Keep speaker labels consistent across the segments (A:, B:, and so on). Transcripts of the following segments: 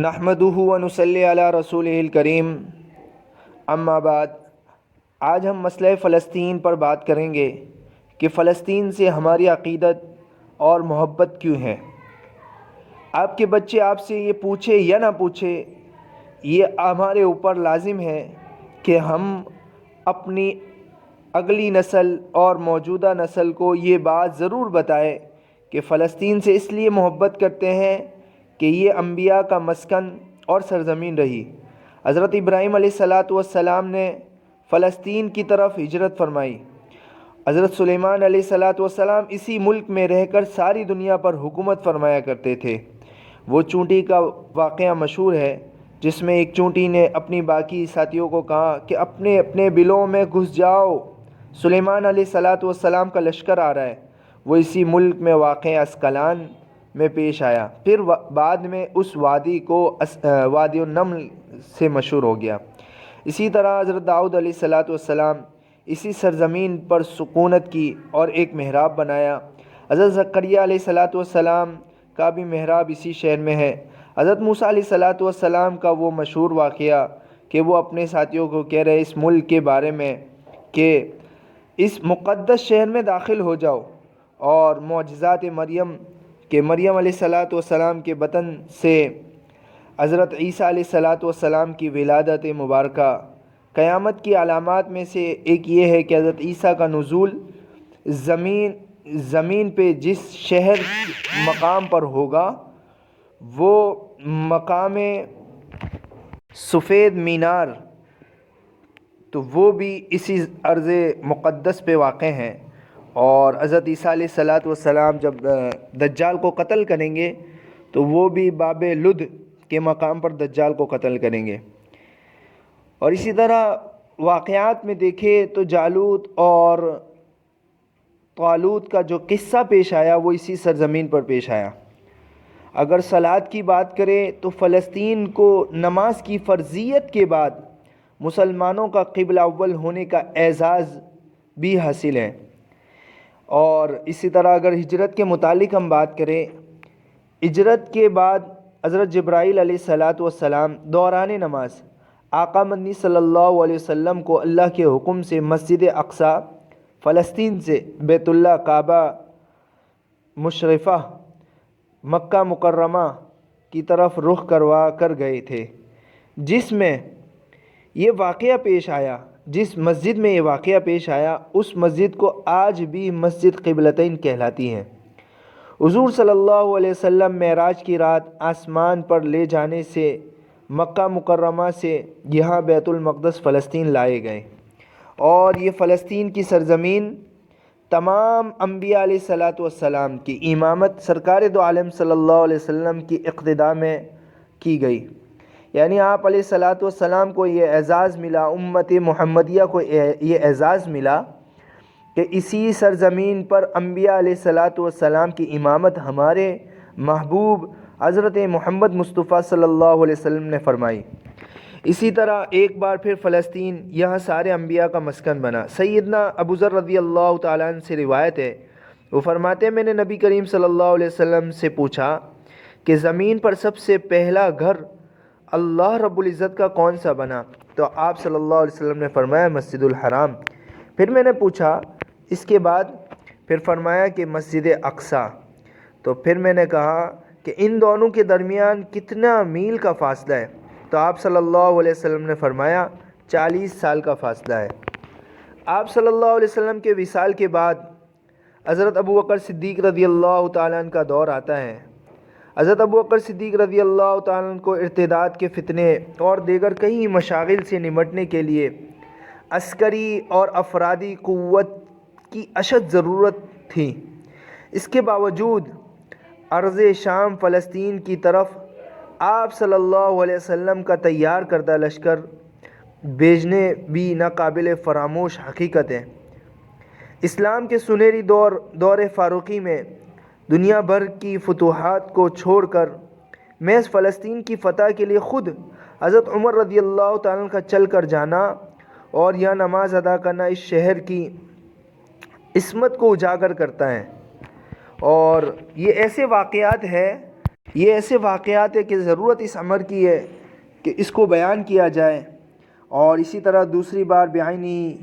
A: نحمدہ و نصلی علی رسولہ الکریم، اما بعد۔ آج ہم مسئلہ فلسطین پر بات کریں گے کہ فلسطین سے ہماری عقیدت اور محبت کیوں ہے۔ آپ کے بچے آپ سے یہ پوچھے یا نہ پوچھے، یہ ہمارے اوپر لازم ہے کہ ہم اپنی اگلی نسل اور موجودہ نسل کو یہ بات ضرور بتائیں کہ فلسطین سے اس لیے محبت کرتے ہیں کہ یہ انبیاء کا مسکن اور سرزمین رہی۔ حضرت ابراہیم علیہ السلام نے فلسطین کی طرف ہجرت فرمائی۔ حضرت سلیمان علیہ السلام اسی ملک میں رہ کر ساری دنیا پر حکومت فرمایا کرتے تھے۔ وہ چونٹی کا واقعہ مشہور ہے جس میں ایک چونٹی نے اپنی باقی ساتھیوں کو کہا کہ اپنے اپنے بلوں میں گھس جاؤ، سلیمان علیہ السلام کا لشکر آ رہا ہے۔ وہ اسی ملک میں واقع اسقلان میں پیش آیا، پھر بعد میں اس وادی کو وادی النمل سے مشہور ہو گیا۔ اسی طرح حضرت داؤد علیہ السلام اسی سرزمین پر سکونت کی اور ایک محراب بنایا۔ حضرت زکریا علیہ السلام کا بھی محراب اسی شہر میں ہے۔ حضرت موسیٰ علیہ السلام کا وہ مشہور واقعہ کہ وہ اپنے ساتھیوں کو کہہ رہے اس ملک کے بارے میں کہ اس مقدس شہر میں داخل ہو جاؤ، اور معجزات مریم کہ مریم علیہ السلام کے بطن سے حضرت عیسیٰ علیہ السلام کی ولادت مبارکہ۔ قیامت کی علامات میں سے ایک یہ ہے کہ حضرت عیسیٰ کا نزول زمین پہ جس شہر مقام پر ہوگا وہ مقام سفید مینار، تو وہ بھی اسی ارض مقدس پہ واقع ہیں۔ اور حضرت عیسیٰ علیہ السلام جب دجال کو قتل کریں گے تو وہ بھی باب لد کے مقام پر دجال کو قتل کریں گے۔ اور اسی طرح واقعات میں دیکھیں تو جالوت اور طالوت کا جو قصہ پیش آیا وہ اسی سرزمین پر پیش آیا۔ اگر صلات کی بات کریں تو فلسطین کو نماز کی فرضیت کے بعد مسلمانوں کا قبلہ اول ہونے کا اعزاز بھی حاصل ہے۔ اور اسی طرح اگر ہجرت کے متعلق ہم بات کریں، ہجرت کے بعد حضرت جبرائیل علیہ السلام دوران نماز آقا مدنی صلی اللہ علیہ وسلم کو اللہ کے حکم سے مسجد اقصی فلسطین سے بیت اللہ کعبہ مشرفہ مکہ مکرمہ کی طرف رخ کروا کر گئے تھے، جس میں یہ واقعہ پیش آیا۔ جس مسجد میں یہ واقعہ پیش آیا اس مسجد کو آج بھی مسجد قبلتین کہلاتی ہے۔ حضور صلی اللہ علیہ وسلم معراج کی رات آسمان پر لے جانے سے مکہ مکرمہ سے یہاں بیت المقدس فلسطین لائے گئے، اور یہ فلسطین کی سرزمین تمام انبیاء علیہ السلام کی امامت سرکار دو عالم صلی اللہ علیہ وسلم کی اقتداء میں کی گئی۔ یعنی آپ علیہ السلام کو یہ اعزاز ملا، امت محمدیہ کو یہ اعزاز ملا کہ اسی سرزمین پر انبیاء علیہ السلام کی امامت ہمارے محبوب حضرت محمد مصطفیٰ صلی اللہ علیہ وسلم نے فرمائی۔ اسی طرح ایک بار پھر فلسطین یہاں سارے انبیاء کا مسکن بنا۔ سیدنا ابو ذر رضی اللہ تعالیٰ عنہ سے روایت ہے، وہ فرماتے ہیں میں نے نبی کریم صلی اللہ علیہ وسلم سے پوچھا کہ زمین پر سب سے پہلا گھر اللہ رب العزت کا کون سا بنا؟ تو آپ صلی اللہ علیہ وسلم نے فرمایا مسجد الحرام۔ پھر میں نے پوچھا اس کے بعد، پھر فرمایا کہ مسجد اقصی۔ تو پھر میں نے کہا کہ ان دونوں کے درمیان کتنا میل کا فاصلہ ہے؟ تو آپ صلی اللہ علیہ وسلم نے فرمایا 40 سال کا فاصلہ ہے۔ آپ صلی اللہ علیہ وسلم کے وصال کے بعد حضرت ابو بکر صدیق رضی اللہ تعالیٰ عنہ کا دور آتا ہے۔ حضرت ابو بکر صدیق رضی اللہ تعالیٰ عنہ کو ارتداد کے فتنے اور دیگر کئی مشاغل سے نمٹنے کے لیے عسکری اور افرادی قوت کی اشد ضرورت تھی۔ اس کے باوجود ارض شام فلسطین کی طرف آپ صلی اللہ علیہ وسلم کا تیار کردہ لشکر بھیجنے بھی ناقابل فراموش حقیقت ہے۔ اسلام کے سنہری دور فاروقی میں دنیا بھر کی فتوحات کو چھوڑ کر محض فلسطین کی فتح کے لیے خود حضرت عمر رضی اللہ تعالیٰ عنہ کا چل کر جانا اور یہاں نماز ادا کرنا اس شہر کی عصمت کو اجاگر کرتا ہے۔ اور یہ ایسے واقعات ہیں یہ ایسے واقعات ہے کہ ضرورت اس امر کی ہے کہ اس کو بیان کیا جائے۔ اور اسی طرح دوسری بار بعینی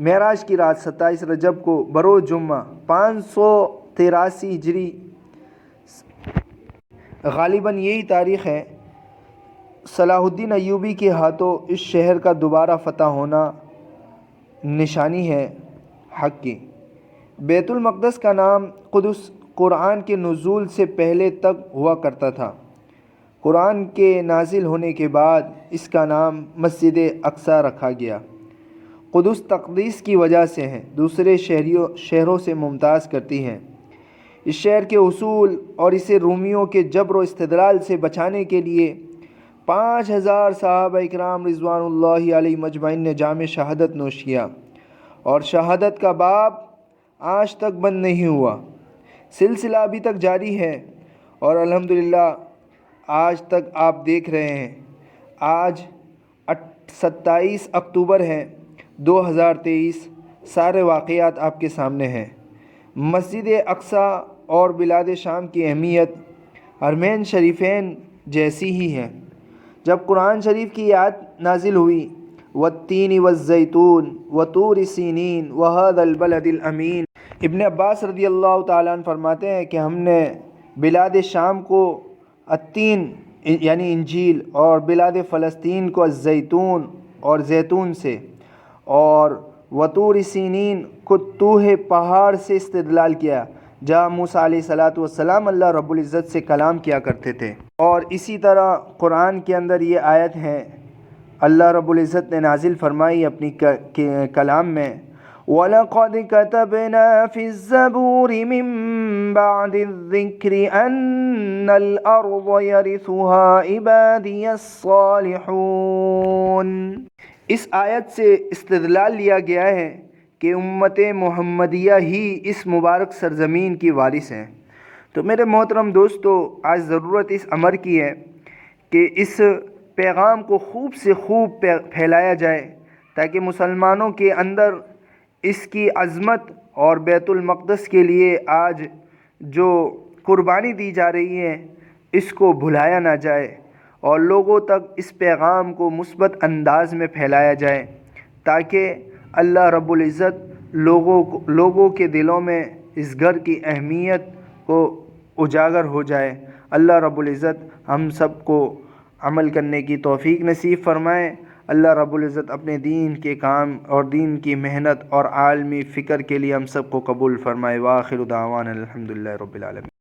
A: معراج کی رات 27 رجب کو بروز جمعہ 583 ہجری، غالباً یہی تاریخ ہے، صلاح الدین ایوبی کے ہاتھوں اس شہر کا دوبارہ فتح ہونا نشانی ہے حق کی۔ بیت المقدس کا نام قدس قرآن کے نزول سے پہلے تک ہوا کرتا تھا۔ قرآن کے نازل ہونے کے بعد اس کا نام مسجد اقصیٰ رکھا گیا۔ قدس تقدیس کی وجہ سے ہے، دوسرے شہروں سے ممتاز کرتی ہے۔ اس شہر کے اصول اور اسے رومیوں کے جبر و استدلال سے بچانے کے لیے 5000 صحابہ اکرام رضوان اللہ علیہ مجمعین نے جام شہادت نوش کیا، اور شہادت کا باب آج تک بند نہیں ہوا، سلسلہ ابھی تک جاری ہے، اور الحمدللہ آج تک آپ دیکھ رہے ہیں۔ آج 27 اکتوبر ہے 2023، سارے واقعات آپ کے سامنے ہیں۔ مسجد اقصیٰ اور بلاد شام کی اہمیت حرمین شریفین جیسی ہی ہے۔ جب قرآن شریف کی آیت نازل ہوئی، والتین والزیتون وطور سینین وہذا البلد الامین، ابن عباس رضی اللہ تعالیٰ عنہ فرماتے ہیں کہ ہم نے بلاد شام کو التین یعنی انجیل، اور بلاد فلسطین کو الزیتون اور زیتون سے، اور وطور سینین کو طوح پہاڑ سے استدلال کیا، جہاں موسیٰ علیہ السلام اللہ رب العزت سے کلام کیا کرتے تھے۔ اور اسی طرح قرآن کے اندر یہ آیت ہے، اللہ رب العزت نے نازل فرمائی اپنی کلام میں، وَلَقَدْ كَتَبْنَا فِي الزَّبُورِ مِن بَعْدِ الذِّكْرِ أَنَّ الْأَرْضَ يَرِثُهَا عِبَادِيَ الصَّالِحُونَ۔ اس آیت سے استدلال لیا گیا ہے کہ امت محمدیہ ہی اس مبارک سرزمین کی وارث ہیں۔ تو میرے محترم دوستو، آج ضرورت اس امر کی ہے کہ اس پیغام کو خوب سے خوب پھیلایا جائے، تاکہ مسلمانوں کے اندر اس کی عظمت اور بیت المقدس کے لیے آج جو قربانی دی جا رہی ہے اس کو بھلایا نہ جائے، اور لوگوں تک اس پیغام کو مثبت انداز میں پھیلایا جائے، تاکہ اللہ رب العزت لوگوں کے دلوں میں اس گھر کی اہمیت کو اجاگر ہو جائے۔ اللہ رب العزت ہم سب کو عمل کرنے کی توفیق نصیب فرمائے۔ اللہ رب العزت اپنے دین کے کام اور دین کی محنت اور عالمی فکر کے لیے ہم سب کو قبول فرمائے۔ وآخر دعوانا الحمدللہ رب العالمین۔